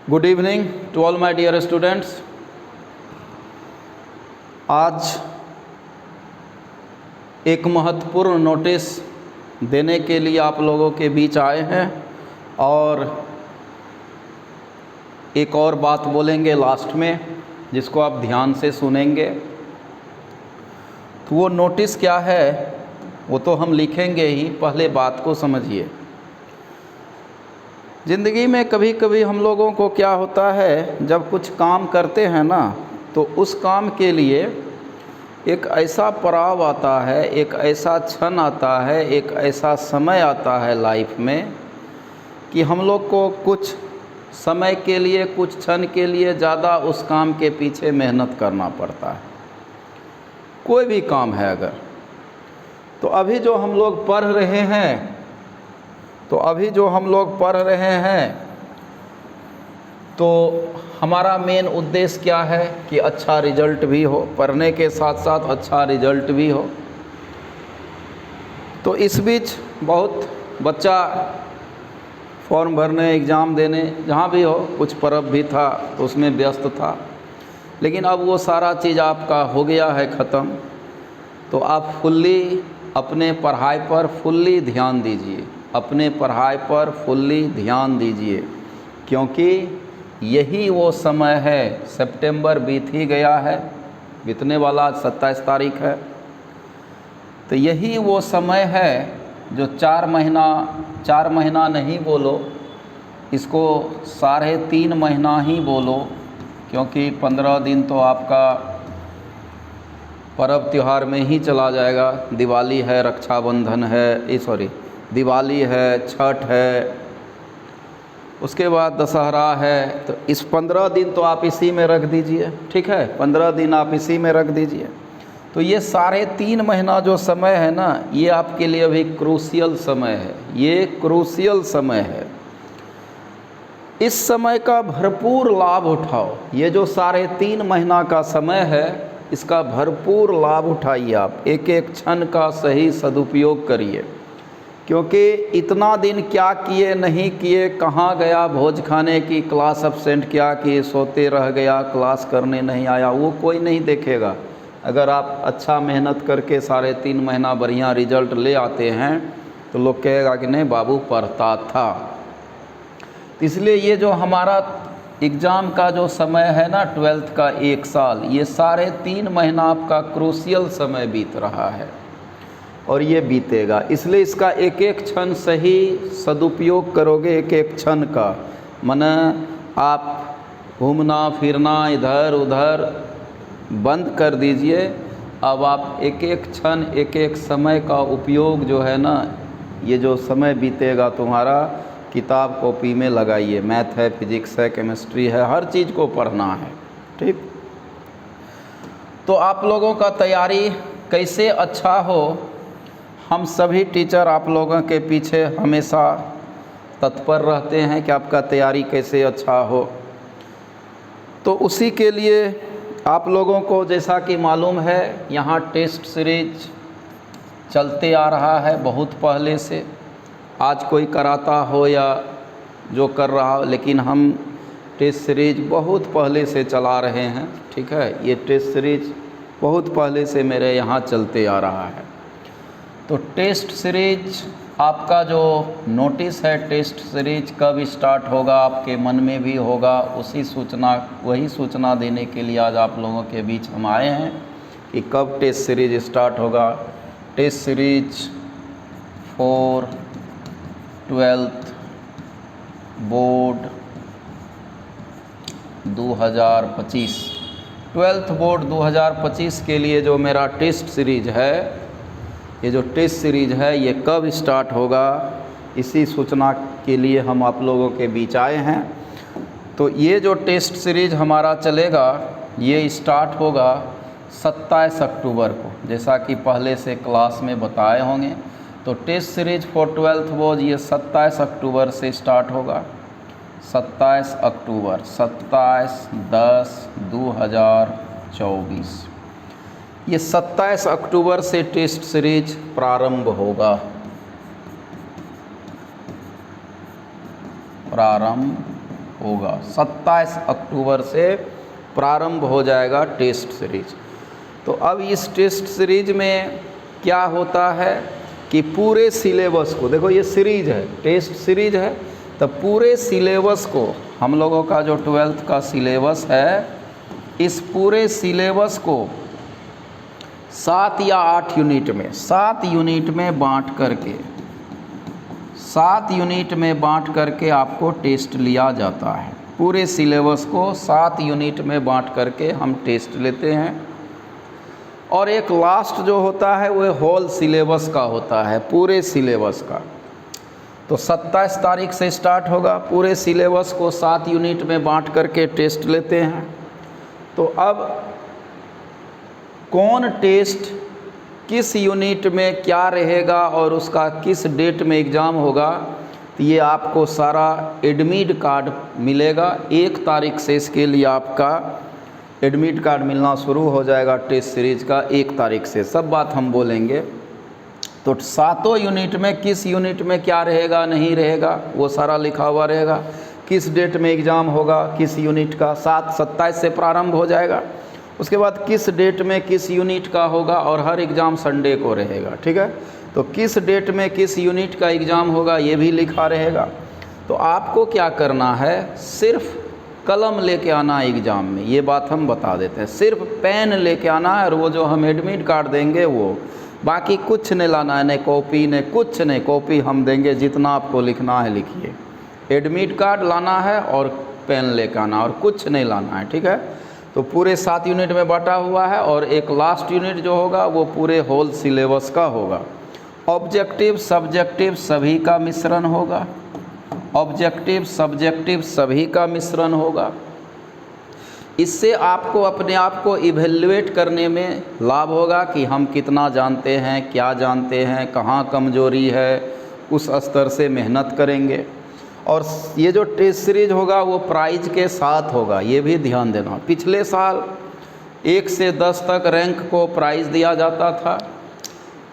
Good evening to all my dear students. आज एक महत्वपूर्ण नोटिस देने के लिए आप लोगों के बीच आए हैं और एक और बात बोलेंगे लास्ट में, जिसको आप ध्यान से सुनेंगे। तो वो नोटिस क्या है वो तो हम लिखेंगे ही, पहले बात को समझिए। ज़िंदगी में कभी कभी हम लोगों को क्या होता है, जब कुछ काम करते हैं ना, तो उस काम के लिए एक ऐसा पड़ाव आता है, एक ऐसा क्षण आता है, एक ऐसा समय आता है लाइफ में कि हम लोग को कुछ समय के लिए, कुछ क्षण के लिए ज़्यादा उस काम के पीछे मेहनत करना पड़ता है। कोई भी काम है अगर, तो अभी जो हम लोग पढ़ रहे हैं तो हमारा मेन उद्देश्य क्या है कि अच्छा रिजल्ट भी हो, पढ़ने के साथ साथ अच्छा रिजल्ट भी हो। तो इस बीच बहुत बच्चा फॉर्म भरने, एग्ज़ाम देने, जहाँ भी हो, कुछ पर्व भी था तो उसमें व्यस्त था। लेकिन अब वो सारा चीज़ आपका हो गया है ख़त्म, तो आप फुल्ली अपने पढ़ाई पर फुल्ली ध्यान दीजिए, अपने पढ़ाई पर फुल्ली ध्यान दीजिए, क्योंकि यही वो समय है। सितंबर बीत ही गया है, बीतने वाला 27 तारीख है। तो यही वो समय है जो 4 महीना नहीं बोलो, इसको 3.5 महीना ही बोलो, क्योंकि 15 दिन तो आपका पर्व त्यौहार में ही चला जाएगा। दिवाली है, रक्षाबंधन है, दिवाली है, छठ है, उसके बाद दशहरा है। तो इस 15 दिन तो आप इसी में रख दीजिए, ठीक है, 15 दिन आप इसी में रख दीजिए। तो ये 3.5 महीना जो समय है ना, ये आपके लिए अभी क्रूशियल समय है, ये क्रूशियल समय है। इस समय का भरपूर लाभ उठाओ। ये जो 3.5 महीना का समय है, इसका भरपूर लाभ उठाइए। आप एक एक क्षण का सही सदुपयोग करिए, क्योंकि इतना दिन क्या किए नहीं किए, कहाँ गया भोज खाने की, क्लास एब्सेंट क्या किए, सोते रह गया, क्लास करने नहीं आया, वो कोई नहीं देखेगा। अगर आप अच्छा मेहनत करके 3.5 महीना बढ़िया रिजल्ट ले आते हैं तो लोग कहेगा कि नहीं बाबू पढ़ता था। तो इसलिए ये जो हमारा एग्ज़ाम का जो समय है ना, 12th का 1 साल, ये 3.5 महीना आपका क्रूशियल समय बीत रहा है और ये बीतेगा। इसलिए इसका एक एक क्षण सही सदुपयोग करोगे। एक एक क्षण का माने आप घूमना फिरना इधर उधर बंद कर दीजिए। अब आप एक एक क्षण, एक एक समय का उपयोग जो है ना, ये जो समय बीतेगा तुम्हारा, किताब कॉपी में लगाइए। मैथ है, फिजिक्स है, केमिस्ट्री है, हर चीज़ को पढ़ना है, ठीक। तो आप लोगों का तैयारी कैसे अच्छा हो, हम सभी टीचर आप लोगों के पीछे हमेशा तत्पर रहते हैं कि आपका तैयारी कैसे अच्छा हो। तो उसी के लिए आप लोगों को, जैसा कि मालूम है, यहाँ टेस्ट सीरीज चलते आ रहा है बहुत पहले से। आज कोई कराता हो या जो कर रहा हो, लेकिन हम टेस्ट सीरीज बहुत पहले से चला रहे हैं, ठीक है। ये टेस्ट सीरीज बहुत पहले से मेरे यहाँ चलते आ रहा है। तो टेस्ट सीरीज आपका जो नोटिस है, टेस्ट सीरीज कब स्टार्ट होगा आपके मन में भी होगा। वही सूचना देने के लिए आज आप लोगों के बीच हम आए हैं कि कब टेस्ट सीरीज स्टार्ट होगा। Test series for 12th board 2025, 12th board 2025 के लिए जो मेरा टेस्ट सीरीज है, ये जो टेस्ट सीरीज है, ये कब स्टार्ट होगा, इसी सूचना के लिए हम आप लोगों के बीच आए हैं। तो ये जो टेस्ट सीरीज हमारा चलेगा, ये स्टार्ट होगा 27 अक्टूबर को, जैसा कि पहले से क्लास में बताए होंगे। तो test series for 12th board ये 27 अक्टूबर से स्टार्ट होगा। 27 अक्टूबर, 27/10/2024, ये 27 अक्टूबर से टेस्ट सीरीज प्रारंभ होगा। 27 अक्टूबर से प्रारंभ हो जाएगा टेस्ट सीरीज। तो अब इस टेस्ट सीरीज में क्या होता है कि पूरे सिलेबस को, देखो ये सीरीज है, टेस्ट सीरीज है, तो पूरे सिलेबस को, हम लोगों का जो 12th का सिलेबस है, इस पूरे सिलेबस को 7 या 8 यूनिट में, 7 यूनिट में बांट करके, 7 यूनिट में बांट करके आपको टेस्ट लिया जाता है। पूरे सिलेबस को 7 यूनिट में बांट करके हम टेस्ट लेते हैं। और एक लास्ट जो होता है वो होल सिलेबस का होता है, पूरे सिलेबस का। तो 27 तारीख से स्टार्ट होगा, पूरे सिलेबस को 7 यूनिट में बांट करके टेस्ट लेते हैं। तो अब कौन टेस्ट किस यूनिट में क्या रहेगा और उसका किस डेट में एग्ज़ाम होगा, तो ये आपको सारा एडमिट कार्ड मिलेगा। 1 तारीख से इसके लिए आपका एडमिट कार्ड मिलना शुरू हो जाएगा टेस्ट सीरीज का, 1 तारीख से सब बात हम बोलेंगे। तो 7 यूनिट में किस यूनिट में क्या रहेगा नहीं रहेगा वो सारा लिखा हुआ रहेगा। किस डेट में एग्ज़ाम होगा किस यूनिट का, 27 से प्रारंभ हो जाएगा। उसके बाद किस डेट में किस यूनिट का होगा और हर एग्ज़ाम संडे को रहेगा, ठीक है। तो किस डेट में किस यूनिट का एग्ज़ाम होगा ये भी लिखा रहेगा। तो आपको क्या करना है, सिर्फ कलम लेके आना एग्ज़ाम में, ये बात हम बता देते हैं। सिर्फ पेन लेके आना है और वो जो हम एडमिट कार्ड देंगे वो, बाकी कुछ नहीं लाना है, नहीं कॉपी नहीं कुछ नहीं। कॉपी हम देंगे, जितना आपको लिखना है लिखिए। एडमिट कार्ड लाना है और पेन लेके आना और कुछ नहीं लाना है, ठीक है। तो पूरे 7 यूनिट में बांटा हुआ है और एक लास्ट यूनिट जो होगा वो पूरे होल सिलेबस का होगा। ऑब्जेक्टिव सब्जेक्टिव सभी का मिश्रण होगा, ऑब्जेक्टिव सब्जेक्टिव सभी का मिश्रण होगा। इससे आपको अपने आप को इवेल्युएट करने में लाभ होगा कि हम कितना जानते हैं, क्या जानते हैं, कहाँ कमजोरी है, उस स्तर से मेहनत करेंगे। और ये जो टेस्ट सीरीज होगा वो प्राइज के साथ होगा, ये भी ध्यान देना। पिछले साल 1 से 10 तक रैंक को प्राइज़ दिया जाता था,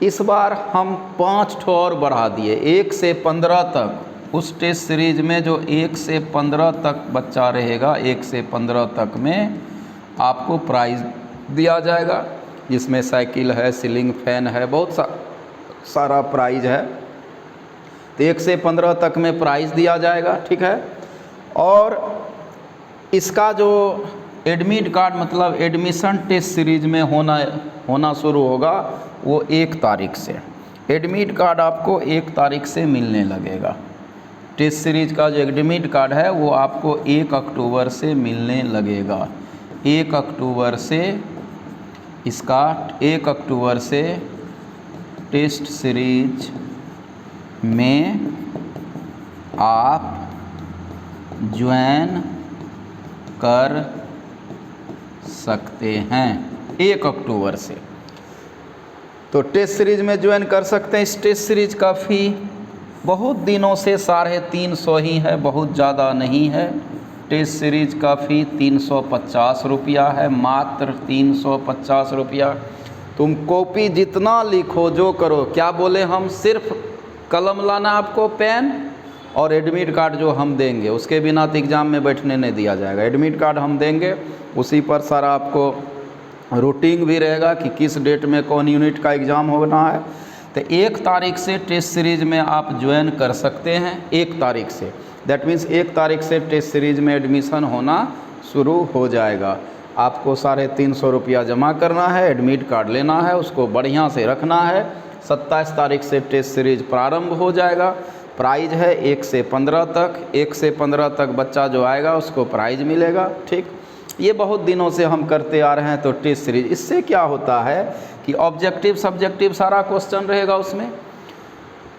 इस बार हम 5 ठो और बढ़ा दिए, 1 से 15 तक। उस टेस्ट सीरीज में जो 1 से 15 तक बच्चा रहेगा, 1 से 15 तक में आपको प्राइज़ दिया जाएगा, जिसमें साइकिल है, सीलिंग फैन है, बहुत सारा प्राइज़ है। तो 1 से 15 तक में प्राइज़ दिया जाएगा, ठीक है। और इसका जो एडमिट कार्ड मतलब एडमिशन टेस्ट सीरीज में होना शुरू होगा वो 1 तारीख से। एडमिट कार्ड आपको 1 तारीख से मिलने लगेगा। टेस्ट सीरीज का जो एडमिट कार्ड है वो आपको 1 अक्टूबर से मिलने लगेगा। 1 अक्टूबर से इसका 1 अक्टूबर से टेस्ट सीरीज में आप ज्वाइन कर सकते हैं 1 अक्टूबर से। तो टेस्ट सीरीज में ज्वाइन कर सकते हैं। इस टेस्ट सीरीज का फ़ी बहुत दिनों से 350 ही है, बहुत ज़्यादा नहीं है। टेस्ट सीरीज का फ़ी 350 रुपया है, मात्र 350 रुपया। तुम कॉपी जितना लिखो जो करो, क्या बोले हम, सिर्फ कलम लाना आपको, पेन और एडमिट कार्ड जो हम देंगे, उसके बिना तो एग्ज़ाम में बैठने नहीं दिया जाएगा। एडमिट कार्ड हम देंगे, उसी पर सारा आपको रूटीन भी रहेगा कि किस डेट में कौन यूनिट का एग्ज़ाम होना है। तो 1 तारीख से टेस्ट सीरीज में आप ज्वाइन कर सकते हैं, 1 तारीख से। दैट मीन्स 1 तारीख से टेस्ट सीरीज में एडमिशन होना शुरू हो जाएगा। आपको 350 रुपया जमा करना है, एडमिट कार्ड लेना है, उसको बढ़िया से रखना है। 27 तारीख से टेस्ट सीरीज प्रारंभ हो जाएगा। प्राइज़ है 1 से 15 तक, 1 से 15 तक बच्चा जो आएगा उसको प्राइज़ मिलेगा, ठीक। ये बहुत दिनों से हम करते आ रहे हैं। तो टेस्ट सीरीज, इससे क्या होता है कि ऑब्जेक्टिव सब्जेक्टिव सारा क्वेश्चन रहेगा उसमें,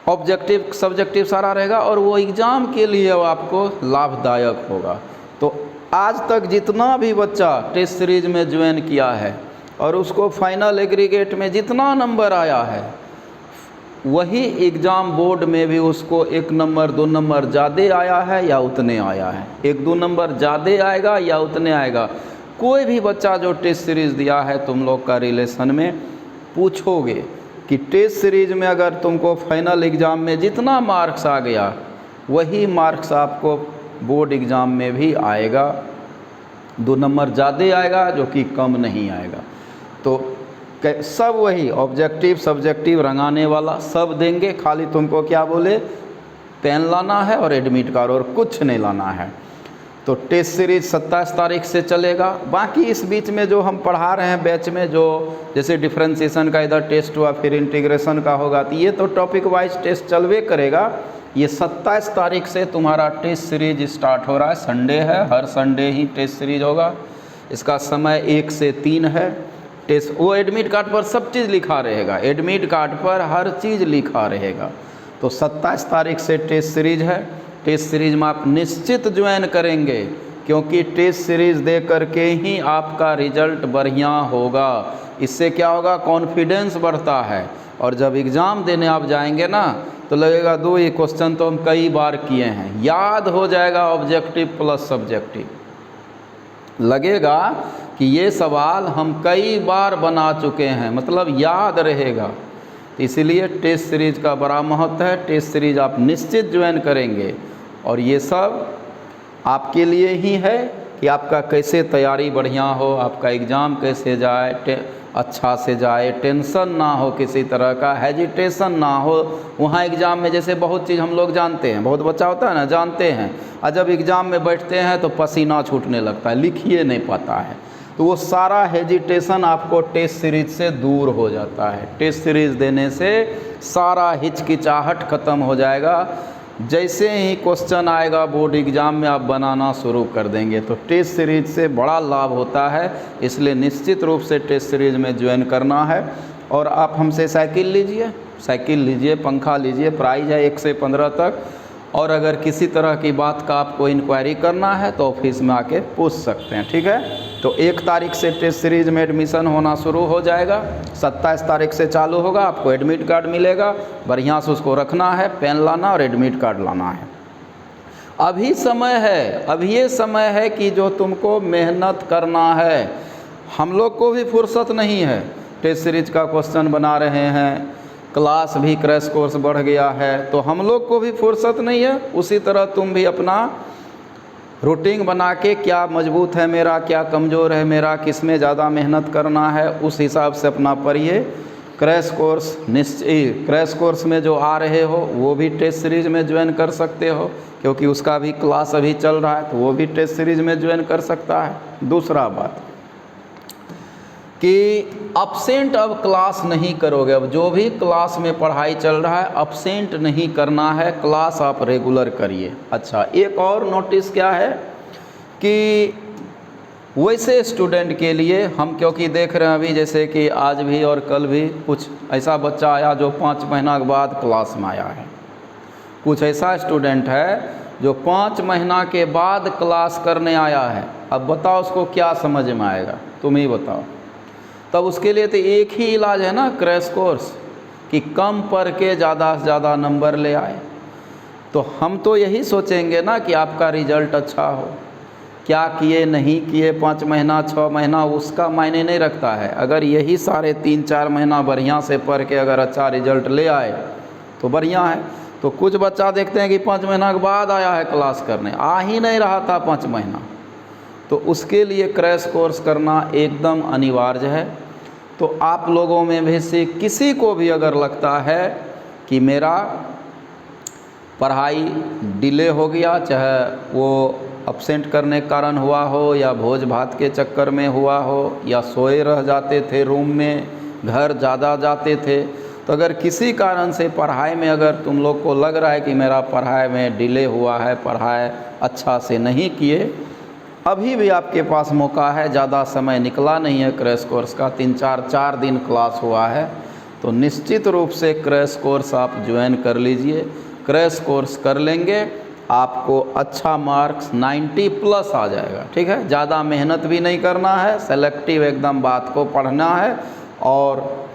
ऑब्जेक्टिव सब्जेक्टिव सारा रहेगा और वो एग्ज़ाम के लिए आपको लाभदायक होगा। तो आज तक जितना भी बच्चा टेस्ट सीरीज में ज्वाइन किया है और उसको फाइनल एग्रीगेट में जितना नंबर आया है, वही एग्ज़ाम बोर्ड में भी उसको 1 नंबर 2 नंबर ज़्यादा आया है या उतने आया है, 1-2 नंबर ज़्यादा आएगा या उतने आएगा। कोई भी बच्चा जो टेस्ट सीरीज़ दिया है तुम लोग का रिलेशन में पूछोगे कि टेस्ट सीरीज में अगर तुमको फाइनल एग्ज़ाम में जितना मार्क्स आ गया, वही मार्क्स आपको बोर्ड एग्ज़ाम में भी आएगा, 2 नंबर ज़्यादा आएगा जो कि कम नहीं आएगा। तो सब वही ऑब्जेक्टिव सब्जेक्टिव रंगाने वाला सब देंगे, खाली तुमको क्या बोले पेन लाना है और एडमिट कार्ड और कुछ नहीं लाना है। तो टेस्ट सीरीज 27 तारीख से चलेगा। बाकी इस बीच में जो हम पढ़ा रहे हैं बैच में, जो जैसे डिफरेंशिएशन का इधर टेस्ट हुआ, फिर इंटीग्रेशन का होगा, तो ये तो टॉपिक वाइज टेस्ट चलवे करेगा। ये 27 तारीख से तुम्हारा टेस्ट सीरीज स्टार्ट हो रहा है। संडे है, हर संडे ही टेस्ट सीरीज होगा। इसका समय 1 से 3 है। टेस्ट वो एडमिट कार्ड पर सब चीज़ लिखा रहेगा, एडमिट कार्ड पर हर चीज़ लिखा रहेगा। तो 27 तारीख से टेस्ट सीरीज है। टेस्ट सीरीज में आप निश्चित ज्वाइन करेंगे, क्योंकि टेस्ट सीरीज दे करके ही आपका रिजल्ट बढ़िया होगा। इससे क्या होगा, कॉन्फिडेंस बढ़ता है, और जब एग्ज़ाम देने आप जाएंगे ना तो लगेगा दो ये क्वेश्चन तो हम कई बार किए हैं, याद हो जाएगा ऑब्जेक्टिव प्लस सब्जेक्टिव। लगेगा कि ये सवाल हम कई बार बना चुके हैं, मतलब याद रहेगा। तो इसीलिए टेस्ट सीरीज का बड़ा महत्व है। टेस्ट सीरीज आप निश्चित ज्वाइन करेंगे, और ये सब आपके लिए ही है कि आपका कैसे तैयारी बढ़िया हो, आपका एग्ज़ाम कैसे जाए, अच्छा से जाए, टेंशन ना हो, किसी तरह का हेजिटेशन ना हो। वहाँ एग्ज़ाम में जैसे बहुत चीज़ हम लोग जानते हैं, बहुत बच्चा होता है ना जानते हैं, और जब एग्ज़ाम में बैठते हैं तो पसीना छूटने लगता है, लिखिए नहीं पाता है। तो वो सारा हेजिटेशन आपको टेस्ट सीरीज से दूर हो जाता है। टेस्ट सीरीज देने से सारा हिचकिचाहट ख़त्म हो जाएगा। जैसे ही क्वेश्चन आएगा बोर्ड एग्ज़ाम में आप बनाना शुरू कर देंगे। तो टेस्ट सीरीज से बड़ा लाभ होता है, इसलिए निश्चित रूप से टेस्ट सीरीज में ज्वाइन करना है। और आप हमसे साइकिल लीजिए, पंखा लीजिए, प्राइज है 1 से 15 तक। और अगर किसी तरह की बात का आपको इंक्वायरी करना है तो ऑफिस में आके पूछ सकते हैं, ठीक है। तो 1 तारीख से टेस्ट सीरीज में एडमिशन होना शुरू हो जाएगा, 27 तारीख से चालू होगा। आपको एडमिट कार्ड मिलेगा, बढ़िया से उसको रखना है, पेन लाना और एडमिट कार्ड लाना है। अभी समय है, अब ये समय है कि जो तुमको मेहनत करना है। हम लोग को भी फुर्सत नहीं है, टेस्ट सीरीज का क्वेश्चन बना रहे हैं, क्लास भी क्रैश कोर्स बढ़ गया है, तो हम लोग को भी फुर्सत नहीं है। उसी तरह तुम भी अपना रूटीन बना के, क्या मजबूत है मेरा, क्या कमज़ोर है मेरा, किस में ज़्यादा मेहनत करना है, उस हिसाब से अपना पढ़िए। क्रैश कोर्स निश्चय, क्रैश कोर्स में जो आ रहे हो वो भी टेस्ट सीरीज में ज्वाइन कर सकते हो, क्योंकि उसका भी क्लास अभी चल रहा है, तो वो भी टेस्ट सीरीज में ज्वाइन कर सकता है। दूसरा बात कि अब्सेंट अब क्लास नहीं करोगे। अब जो भी क्लास में पढ़ाई चल रहा है अब्सेंट नहीं करना है, क्लास आप रेगुलर करिए। अच्छा, एक और नोटिस क्या है कि वैसे स्टूडेंट के लिए हम, क्योंकि देख रहे हैं अभी जैसे कि आज भी और कल भी कुछ ऐसा बच्चा आया जो 5 महीना के बाद क्लास में आया है, कुछ ऐसा स्टूडेंट है जो 5 महीना के बाद क्लास करने आया है। अब बताओ उसको क्या समझ में आएगा, तुम ही बताओ। तब उसके लिए तो एक ही इलाज है ना, क्रैश कोर्स, कि कम पढ़ के ज़्यादा से ज़्यादा नंबर ले आए। तो हम तो यही सोचेंगे ना कि आपका रिजल्ट अच्छा हो। क्या किए नहीं किए 5 महीना 6 महीना उसका मायने नहीं रखता है। अगर यही सारे 3-4 महीना बढ़िया से पढ़ के अगर अच्छा रिजल्ट ले आए तो बढ़िया है। तो कुछ बच्चा देखते हैं कि 5 महीना के बाद आया है क्लास करने, आ ही नहीं रहा था 5 महीना। तो उसके लिए क्रैश कोर्स करना एकदम अनिवार्य है। तो आप लोगों में भी से किसी को भी अगर लगता है कि मेरा पढ़ाई डिले हो गया, चाहे वो अब्सेंट करने के कारण हुआ हो, या भोज भात के चक्कर में हुआ हो, या सोए रह जाते थे रूम में, घर ज़्यादा जाते थे, तो अगर किसी कारण से पढ़ाई में अगर तुम लोग को लग रहा है कि मेरा पढ़ाई में डिले हुआ है, पढ़ाई अच्छा से नहीं किए, अभी भी आपके पास मौका है। ज़्यादा समय निकला नहीं है क्रैश कोर्स का, 4 दिन क्लास हुआ है। तो निश्चित रूप से क्रैश कोर्स आप ज्वाइन कर लीजिए। क्रैश कोर्स कर लेंगे, आपको अच्छा मार्क्स 90+ आ जाएगा, ठीक है। ज़्यादा मेहनत भी नहीं करना है, सेलेक्टिव एकदम बात को पढ़ना है, और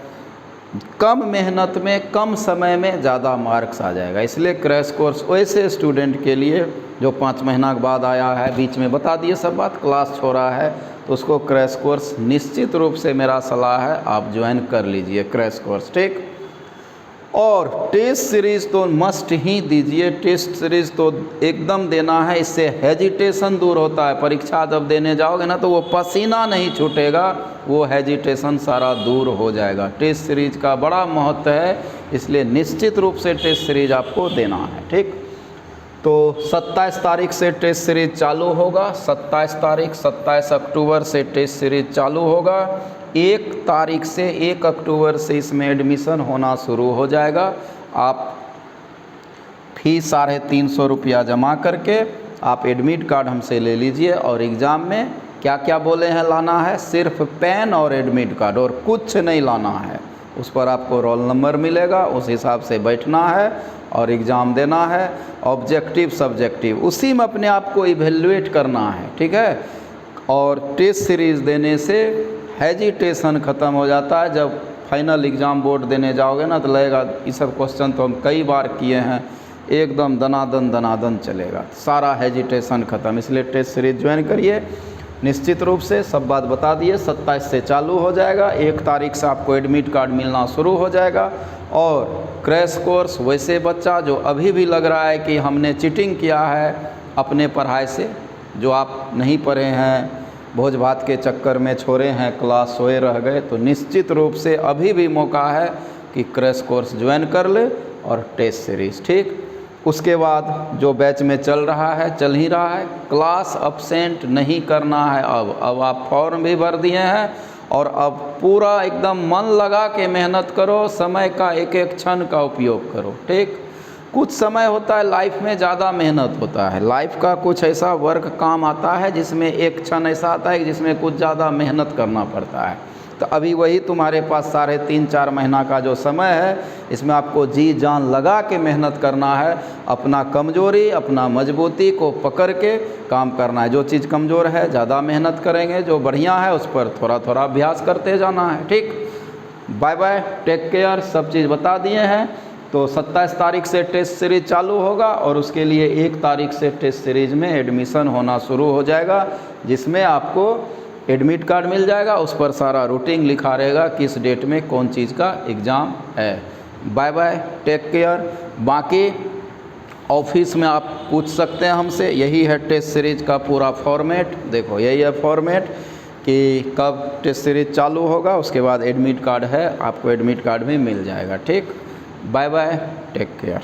कम मेहनत में कम समय में ज़्यादा मार्क्स आ जाएगा। इसलिए क्रैश कोर्स वैसे स्टूडेंट के लिए जो 5 महीना के बाद आया है, बीच में बता दिए सब बात, क्लास छोड़ा है, तो उसको क्रैश कोर्स निश्चित रूप से मेरा सलाह है आप ज्वाइन कर लीजिए क्रैश कोर्स, ठीक। और टेस्ट सीरीज़ तो मस्ट ही दीजिए, टेस्ट सीरीज़ तो एकदम देना है, इससे हेजिटेशन दूर होता है। परीक्षा जब देने जाओगे ना तो वो पसीना नहीं छूटेगा, वो हेजिटेशन सारा दूर हो जाएगा। टेस्ट सीरीज़ का बड़ा महत्व है, इसलिए निश्चित रूप से टेस्ट सीरीज़ आपको देना है। ठीक, तो 27 तारीख से टेस्ट सीरीज़ चालू होगा। 27 तारीख 27 अक्टूबर से टेस्ट सीरीज़ चालू होगा। 1 तारीख से 1 अक्टूबर से इसमें एडमिशन होना शुरू हो जाएगा। आप फीस 350 रुपया जमा करके आप एडमिट कार्ड हमसे ले लीजिए, और एग्ज़ाम में क्या क्या बोले हैं लाना है, सिर्फ पेन और एडमिट कार्ड और कुछ नहीं लाना है। उस पर आपको रोल नंबर मिलेगा, उस हिसाब से बैठना है और एग्ज़ाम देना है। ऑब्जेक्टिव सब्जेक्टिव उसी में अपने आप को इवेल्युएट करना है। ठीक है, और टेस्ट सीरीज़ देने से हेजिटेशन ख़त्म हो जाता है। जब फाइनल एग्ज़ाम बोर्ड देने जाओगे ना तो लगेगा ये सब क्वेश्चन तो हम कई बार किए हैं, एकदम दनादन चलेगा, सारा हेजिटेशन ख़त्म। इसलिए टेस्ट सीरीज़ ज्वाइन करिए निश्चित रूप से। सब बात बता दिए। 27 से चालू हो जाएगा, 1 तारीख से आपको एडमिट कार्ड मिलना शुरू हो जाएगा। और क्रैश कोर्स वैसे बच्चा जो अभी भी लग रहा है कि हमने चीटिंग किया है अपने पढ़ाई से, जो आप नहीं पढ़े हैं, भोज भात के चक्कर में छोड़े हैं, क्लास सोए रह गए, तो निश्चित रूप से अभी भी मौका है कि क्रैश कोर्स ज्वाइन कर ले और टेस्ट सीरीज़। ठीक, उसके बाद जो बैच में चल रहा है, चल ही रहा है, क्लास अब्सेंट नहीं करना है। अब आप फॉर्म भी भर दिए हैं और अब पूरा एकदम मन लगा के मेहनत करो, समय का एक एक क्षण का उपयोग करो। ठीक, कुछ समय होता है लाइफ में ज़्यादा मेहनत होता है, लाइफ का कुछ ऐसा वर्क काम आता है जिसमें एक क्षण ऐसा आता है जिसमें कुछ ज़्यादा मेहनत करना पड़ता है। तो अभी वही तुम्हारे पास 3.5-4 महीना का जो समय है, इसमें आपको जी जान लगा के मेहनत करना है। अपना कमजोरी अपना मजबूती को पकड़ के काम करना है। जो चीज़ कमज़ोर है ज़्यादा मेहनत करेंगे, जो बढ़िया है उस पर थोड़ा थोड़ा अभ्यास करते जाना है। ठीक, बाय बाय, टेक केयर, सब चीज़ बता दिए हैं। तो 27 तारीख से टेस्ट सीरीज़ चालू होगा और उसके लिए 1 तारीख से टेस्ट सीरीज़ में एडमिशन होना शुरू हो जाएगा, जिसमें आपको एडमिट कार्ड मिल जाएगा। उस पर सारा रूटीन लिखा रहेगा किस डेट में कौन चीज़ का एग्ज़ाम है। Bye bye, take care. बाकी ऑफिस में आप पूछ सकते हैं हमसे। यही है टेस्ट सीरीज़ का पूरा फॉर्मेट। देखो यही है फॉर्मेट कि कब टेस्ट सीरीज़ चालू होगा, उसके बाद एडमिट कार्ड है, आपको एडमिट कार्ड भी मिल जाएगा। ठीक, बाय बाय, टेक केयर।